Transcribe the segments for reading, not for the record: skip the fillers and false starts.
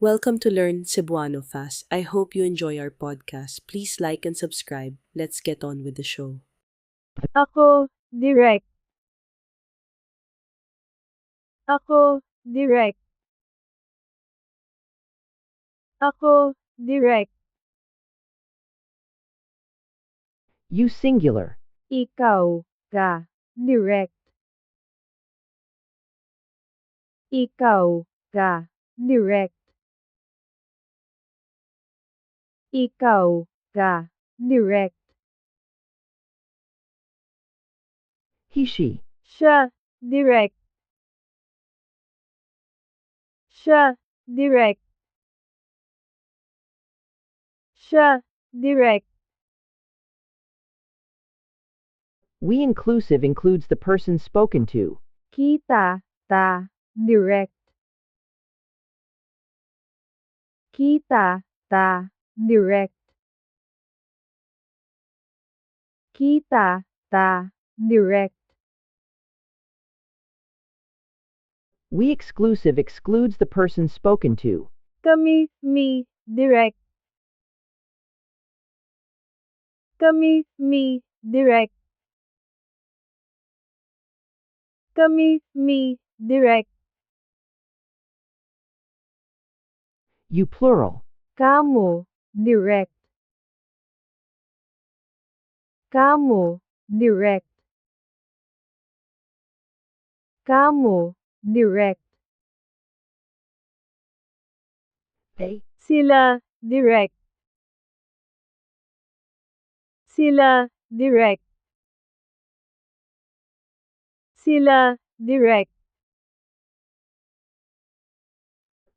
Welcome to Learn Cebuano Fast. I hope you enjoy our podcast. Please like and subscribe. Let's get on with the show. Ako, direct. Ako, direct. Ako, direct. You singular. Ikaw, ka, direct. Ikaw, ka, direct. Ikaw, ka, direct. He, she. Siya, direct. Siya, direct. Siya, direct. We inclusive includes the person spoken to. Kita, ta, direct. Kita, ta, direct. Kita, ta, direct. We exclusive excludes the person spoken to. Kami, me, direct. Kami, me, direct. Kami, me, direct. You plural. Kamo, direct. Kamo, direct. Kamo, direct. They. Sila, direct. Sila, direct. Sila, direct.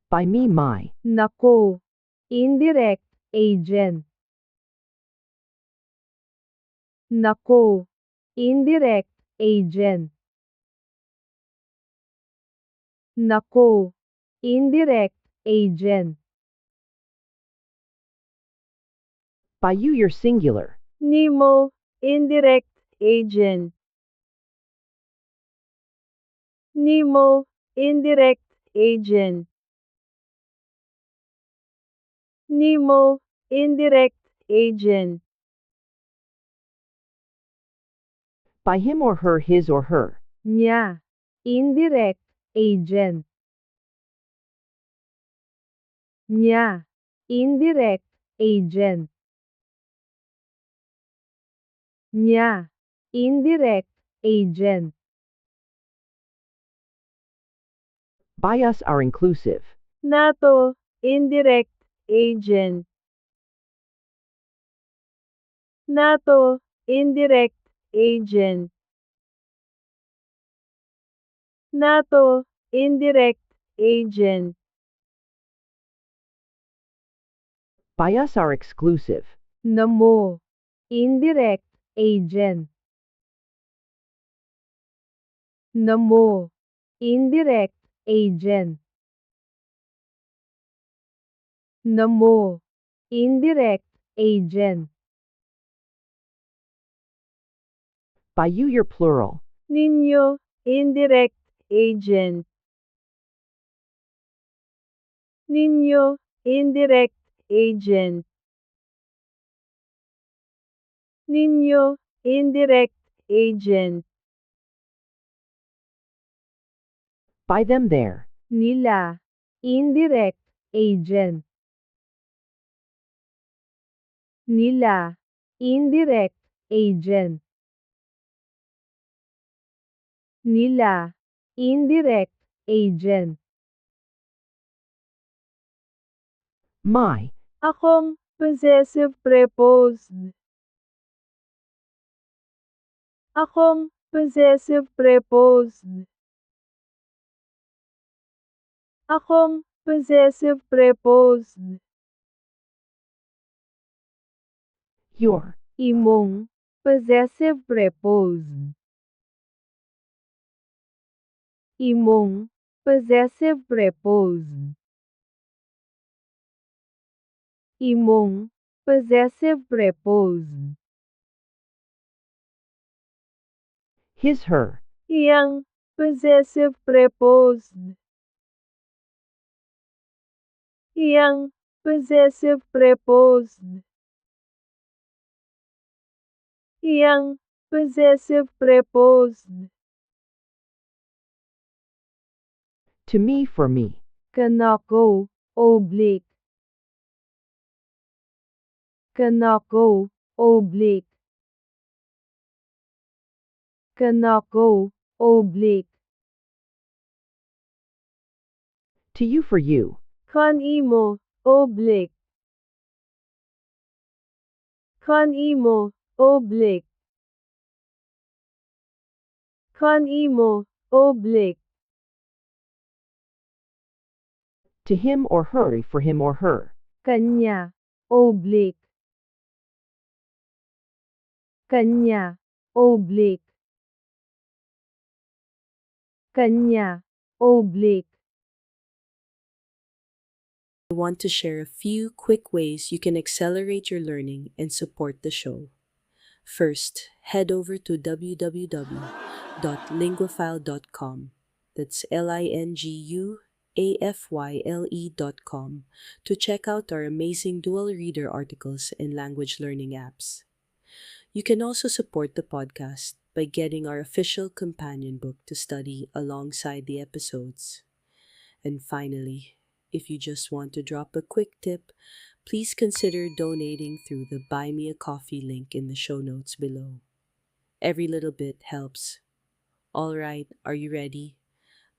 By me, my. Nako, indirect agent. Nako, indirect agent. Nako, indirect agent. By you, your singular. Nimo, indirect agent. Nimo, indirect agent. Nimo, indirect agent. By him or her, his or her. Niya, indirect agent. Niya, indirect agent. Niya, indirect agent. By us are inclusive. Nato, indirect agent. Nato, indirect agent. Nato, indirect agent. By us are exclusive. Namo, indirect agent. Namo, indirect agent. Namo, indirect agent. By you, your plural. Ninyo, indirect agent. Ninyo, indirect agent. Ninyo, indirect agent. By them, there. Nila, indirect agent. Nila, indirect agent. Nila, indirect agent. My. Akong, possessive preposed. Akong, possessive preposed. Akong, possessive preposed. Your. Imong, possessive preposed. Imong, possessive preposed. Imong, possessive preposed. His, her. Iyang, possessive preposed. Iyang, possessive preposed. Iyang, possessive preposed. To me, for me. Kanako, oblique. Kanako, oblique. Kanako, oblique. To you, for you. Kanimo, oblique. Kanimo, oblique. Kanimo, oblique. To him or her, for him or her. Kaniya, oblique. Kaniya, oblique. Kaniya, oblique. I want to share a few quick ways you can accelerate your learning and support the show. First, head over to www.linguafile.com. That's linguafyle.com to check out our amazing dual reader articles and language learning apps. You can also support the podcast by getting our official companion book to study alongside the episodes. And finally, if you just want to drop a quick tip, please consider donating through the Buy Me a Coffee link in the show notes below. Every little bit helps. All right, are you ready?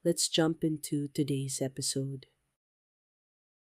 Let's jump into today's episode.